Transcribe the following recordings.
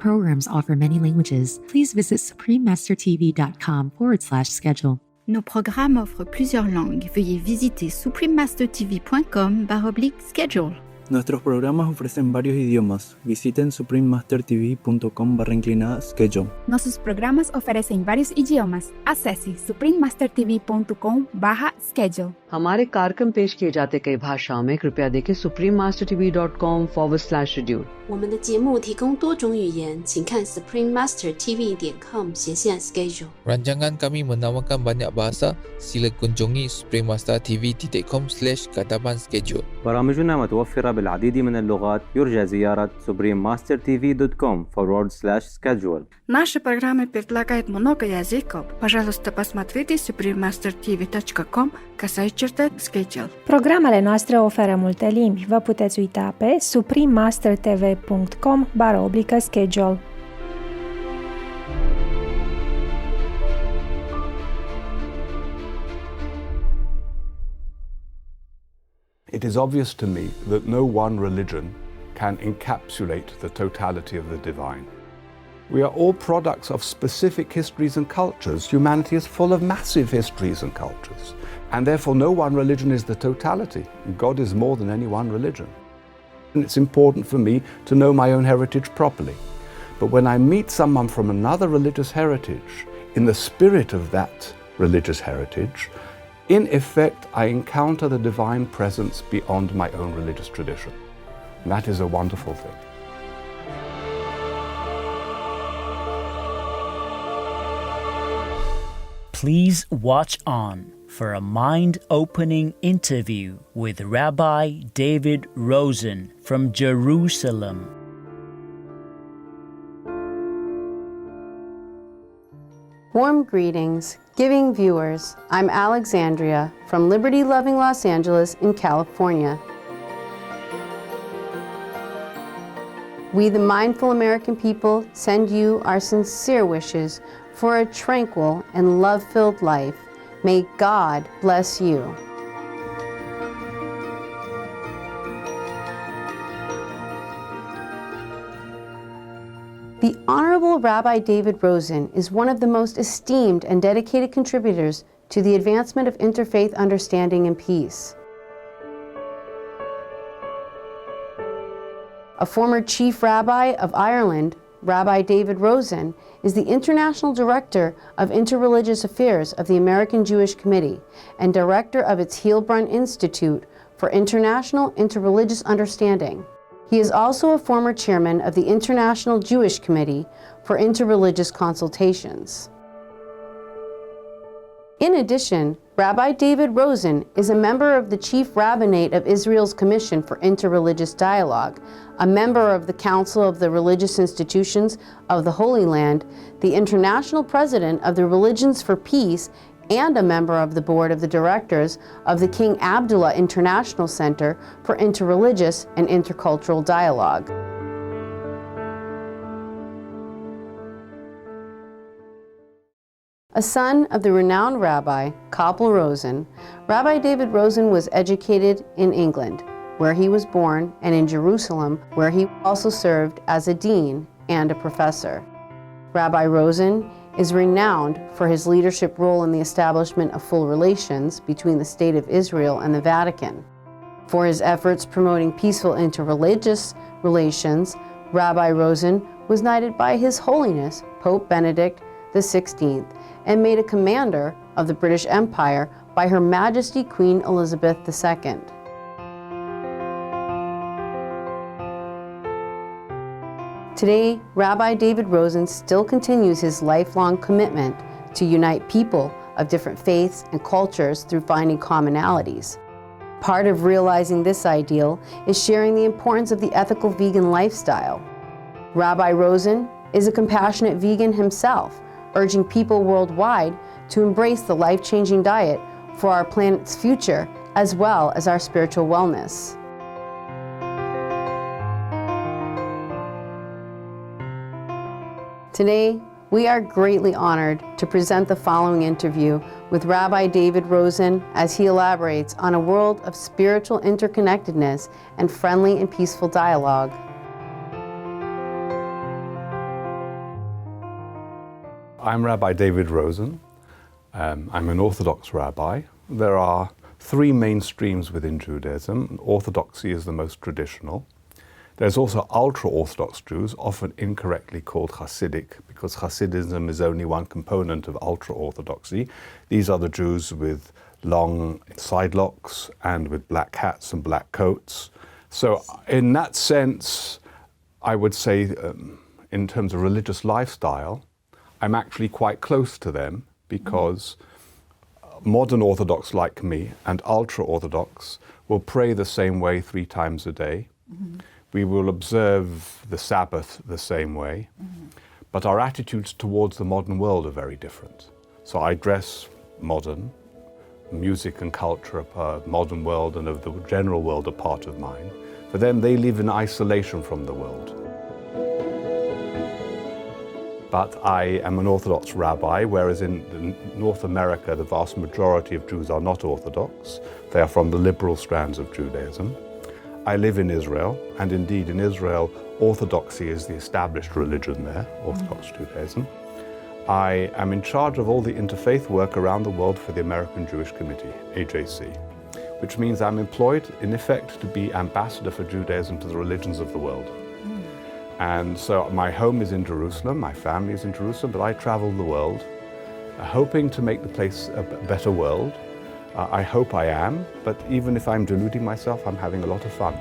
programs offer many languages. Please visit suprememastertv.com/schedule. Nos programmes offrent plusieurs langues. Veuillez visiter suprememastertv.com/schedule. Nuestros programas ofrecen varios idiomas. Visiten suprememastertv.com/schedule. Nossos programas oferecem vários idiomas. Acesse suprememastertv.com/schedule. हमारे कार्यक्रम पेश किए जाते कई भाषाओं में कृपया देखें suprememastertv.com/schedule。我们的节目提供多种语言，请看 suprememastertv.com/schedule。 Rancangan kami menawarkan banyak bahasa. Sila kunjungi suprememastertv.com/schedule. برامجنا متوفرة بالعديد من اللغات. يرجى زيارة suprememastertv.com/schedule. Наши программы предлагают много языков. Пожалуйста, посмотрите suprememastertv.com/schedule. Programele noastre oferă multe limbi. Vă puteți uita pe suprememastertv.com/schedule. It is obvious to me that no one religion can encapsulate the totality of the divine. We are all products of specific histories and cultures. Humanity is full of massive histories and cultures. And therefore no one religion is the totality. God is more than any one religion. And it's important for me to know my own heritage properly. But when I meet someone from another religious heritage, in the spirit of that religious heritage, in effect, I encounter the divine presence beyond my own religious tradition. And that is a wonderful thing. Please watch on for a mind-opening interview with Rabbi David Rosen from Jerusalem. Warm greetings, giving viewers. I'm Alexandria from liberty-loving Los Angeles in California. We, the mindful American people, send you our sincere wishes for a tranquil and love-filled life. May God bless you. The Honorable Rabbi David Rosen is one of the most esteemed and dedicated contributors to the advancement of interfaith understanding and peace. A former chief rabbi of Ireland, Rabbi David Rosen is the International Director of Interreligious Affairs of the American Jewish Committee and Director of its Heilbronn Institute for International Interreligious Understanding. He is also a former chairman of the International Jewish Committee for Interreligious Consultations. In addition, Rabbi David Rosen is a member of the Chief Rabbinate of Israel's Commission for Interreligious Dialogue, a member of the Council of the Religious Institutions of the Holy Land, the international president of the Religions for Peace, and a member of the board of the directors of the King Abdullah International Center for Interreligious and Intercultural Dialogue. A son of the renowned Rabbi Koppel Rosen, Rabbi David Rosen was educated in England, where he was born, and in Jerusalem, where he also served as a dean and a professor. Rabbi Rosen is renowned for his leadership role in the establishment of full relations between the State of Israel and the Vatican. For his efforts promoting peaceful interreligious relations, Rabbi Rosen was knighted by His Holiness Pope Benedict XVI and made a commander of the British Empire by Her Majesty Queen Elizabeth II. Today, Rabbi David Rosen still continues his lifelong commitment to unite people of different faiths and cultures through finding commonalities. Part of realizing this ideal is sharing the importance of the ethical vegan lifestyle. Rabbi Rosen is a compassionate vegan himself, urging people worldwide to embrace the life-changing diet for our planet's future as well as our spiritual wellness. Today, we are greatly honored to present the following interview with Rabbi David Rosen as he elaborates on a world of spiritual interconnectedness and friendly and peaceful dialogue. I'm Rabbi David Rosen. I'm an Orthodox rabbi. There are three main streams within Judaism. Orthodoxy is the most traditional. There's also ultra-Orthodox Jews, often incorrectly called Hasidic, because Hasidism is only one component of ultra-Orthodoxy. These are the Jews with long side locks and with black hats and black coats. So in that sense, I would say in terms of religious lifestyle, I'm actually quite close to them, because modern Orthodox like me and ultra-Orthodox will pray the same way 3 times a day. We will observe the Sabbath the same way, but our attitudes towards the modern world are very different. So I dress modern, music and culture are part of the modern world, and of the general world are part of mine. For them, they live in isolation from the world. But I am an Orthodox rabbi, whereas in North America, the vast majority of Jews are not Orthodox. They are from the liberal strands of Judaism. I live in Israel, and indeed in Israel, Orthodoxy is the established religion there, Orthodox Judaism. I am in charge of all the interfaith work around the world for the American Jewish Committee, AJC, which means I'm employed, in effect, to be ambassador for Judaism to the religions of the world. And so my home is in Jerusalem, my family is in Jerusalem, but I travel the world, hoping to make the place a better world. I hope I am, but even if I'm deluding myself, I'm having a lot of fun.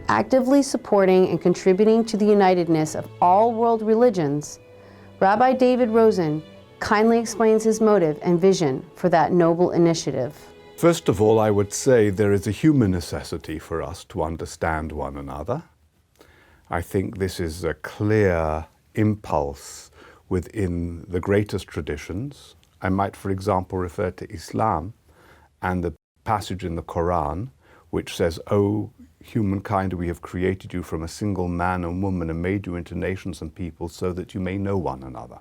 Actively supporting and contributing to the unitedness of all world religions, Rabbi David Rosen kindly explains his motive and vision for that noble initiative. First of all, I would say there is a human necessity for us to understand one another. I think this is a clear impulse within the greatest traditions. I might, for example, refer to Islam and the passage in the Quran which says, "O humankind, we have created you from a single man and woman and made you into nations and peoples so that you may know one another."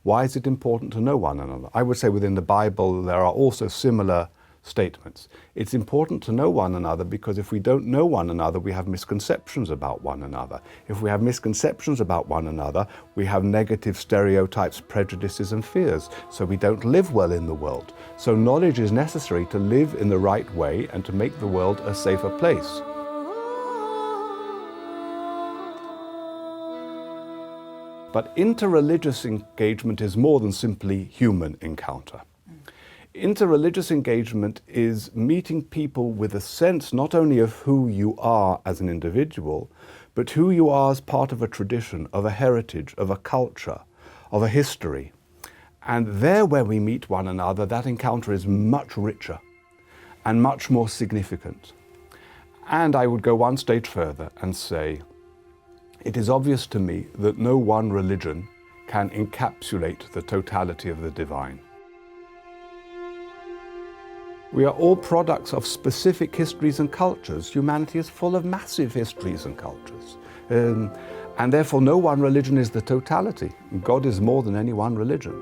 Why is it important to know one another? I would say within the Bible there are also similar statements. It's important to know one another because if we don't know one another, we have misconceptions about one another. If we have misconceptions about one another, we have negative stereotypes, prejudices, and fears. So we don't live well in the world. So knowledge is necessary to live in the right way and to make the world a safer place. But interreligious engagement is more than simply human encounter. Interreligious engagement is meeting people with a sense not only of who you are as an individual, but who you are as part of a tradition, of a heritage, of a culture, of a history. And there where we meet one another, that encounter is much richer and much more significant. And I would go one stage further and say, it is obvious to me that no one religion can encapsulate the totality of the divine. We are all products of specific histories and cultures. Humanity is full of massive histories and cultures. And therefore no one religion is the totality. God is more than any one religion.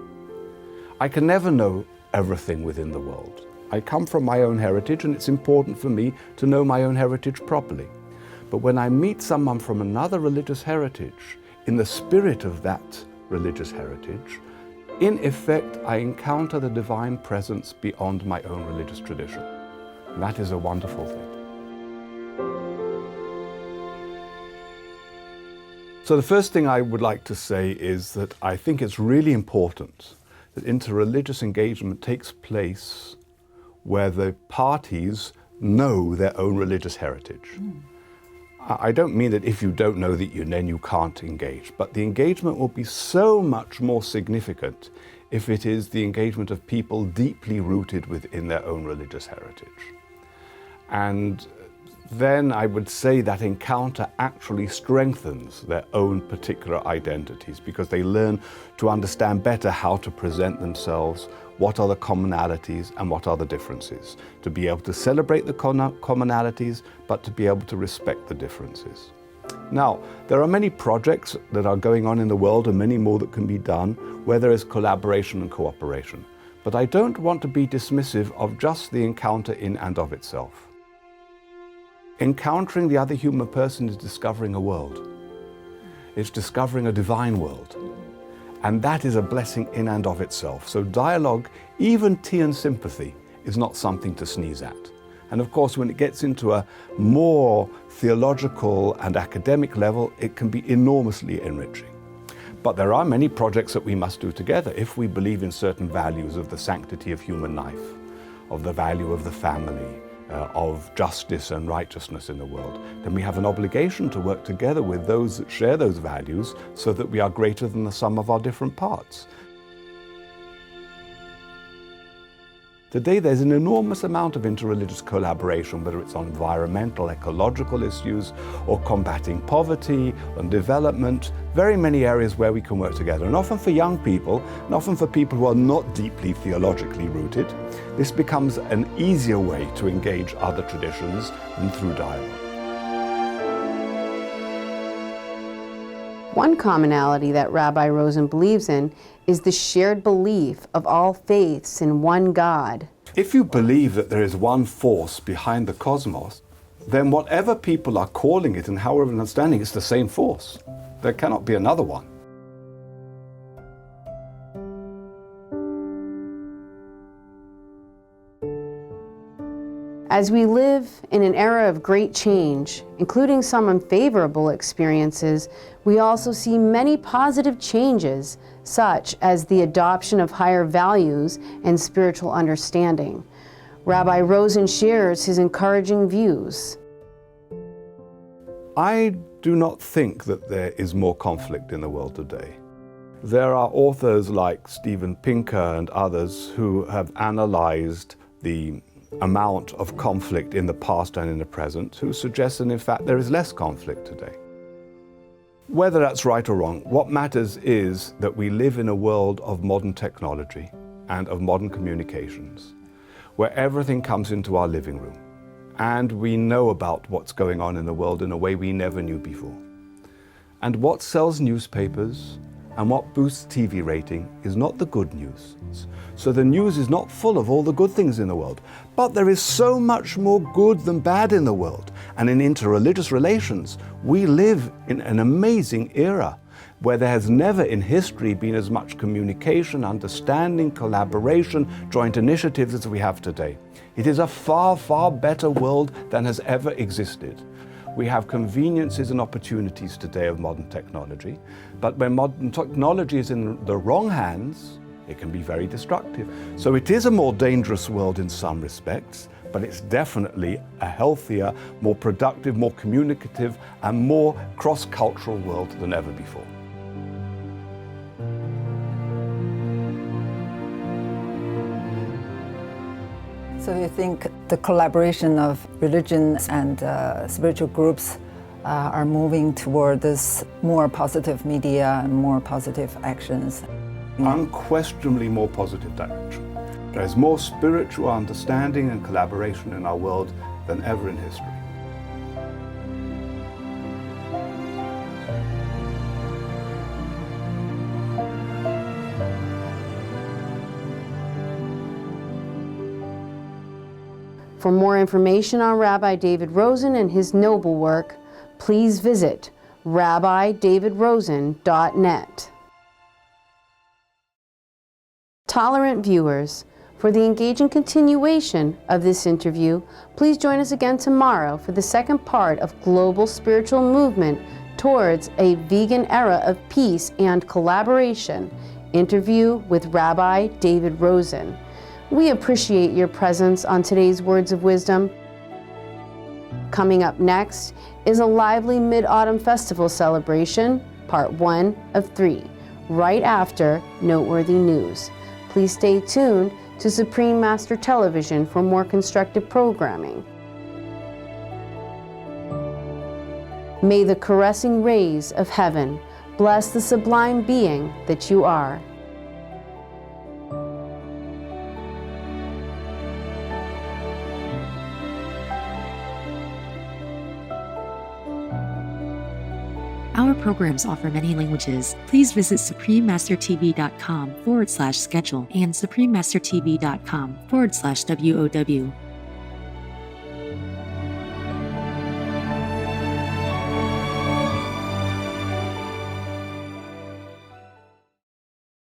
I can never know everything within the world. I come from my own heritage, and it's important for me to know my own heritage properly. But when I meet someone from another religious heritage, in the spirit of that religious heritage, in effect, I encounter the divine presence beyond my own religious tradition. And that is a wonderful thing. So the first thing I would like to say is that I think it's really important that interreligious engagement takes place where the parties know their own religious heritage. I don't mean that if you don't know that then you can't engage, but the engagement will be so much more significant if it is the engagement of people deeply rooted within their own religious heritage. And then I would say that encounter actually strengthens their own particular identities because they learn to understand better how to present themselves, what are the commonalities and what are the differences, to be able to celebrate the commonalities, but to be able to respect the differences. Now, there are many projects that are going on in the world and many more that can be done where there is collaboration and cooperation. But I don't want to be dismissive of just the encounter in and of itself. Encountering the other human person is discovering a world. It's discovering a divine world. And that is a blessing in and of itself. So dialogue, even tea and sympathy, is not something to sneeze at. And of course, when it gets into a more theological and academic level, it can be enormously enriching. But there are many projects that we must do together if we believe in certain values of the sanctity of human life, of the value of the family, of justice and righteousness in the world. Then we have an obligation to work together with those that share those values so that we are greater than the sum of our different parts. Today there's an enormous amount of interreligious collaboration, whether it's on environmental, ecological issues, or combating poverty and development, very many areas where we can work together. And often for young people, and often for people who are not deeply theologically rooted, this becomes an easier way to engage other traditions than through dialogue. One commonality that Rabbi Rosen believes in is the shared belief of all faiths in one God. If you believe that there is one force behind the cosmos, then whatever people are calling it and however understanding, it's the same force. There cannot be another one. As we live in an era of great change, including some unfavorable experiences, we also see many positive changes, such as the adoption of higher values and spiritual understanding. Rabbi Rosen shares his encouraging views. I do not think that there is more conflict in the world today. There are authors like Steven Pinker and others who have analyzed the amount of conflict in the past and in the present, who suggest that in fact there is less conflict today. Whether that's right or wrong, what matters is that we live in a world of modern technology and of modern communications, where everything comes into our living room, and we know about what's going on in the world in a way we never knew before. And what sells newspapers and what boosts TV rating is not the good news. So the news is not full of all the good things in the world, but there is so much more good than bad in the world. And in interreligious relations, we live in an amazing era where there has never in history been as much communication, understanding, collaboration, joint initiatives as we have today. It is a far, far better world than has ever existed. We have conveniences and opportunities today of modern technology, but when modern technology is in the wrong hands, it can be very destructive. So it is a more dangerous world in some respects, but it's definitely a healthier, more productive, more communicative, and more cross-cultural world than ever before. So you think the collaboration of religions and spiritual groups are moving toward this more positive media and more positive actions? Unquestionably more positive direction. There is more spiritual understanding and collaboration in our world than ever in history. For more information on Rabbi David Rosen and his noble work, please visit rabbidavidrosen.net. Tolerant viewers, for the engaging continuation of this interview, please join us again tomorrow for the second part of Global Spiritual Movement Towards a Vegan Era of Peace and Collaboration, interview with Rabbi David Rosen. We appreciate your presence on today's Words of Wisdom. Coming up next is a lively Mid-Autumn Festival celebration, part 1 of 3, right after Noteworthy News. Please stay tuned to Supreme Master Television for more constructive programming. May the caressing rays of heaven bless the sublime being that you are. Our programs offer many languages. Please visit suprememastertv.com/schedule and suprememastertv.com/WOW.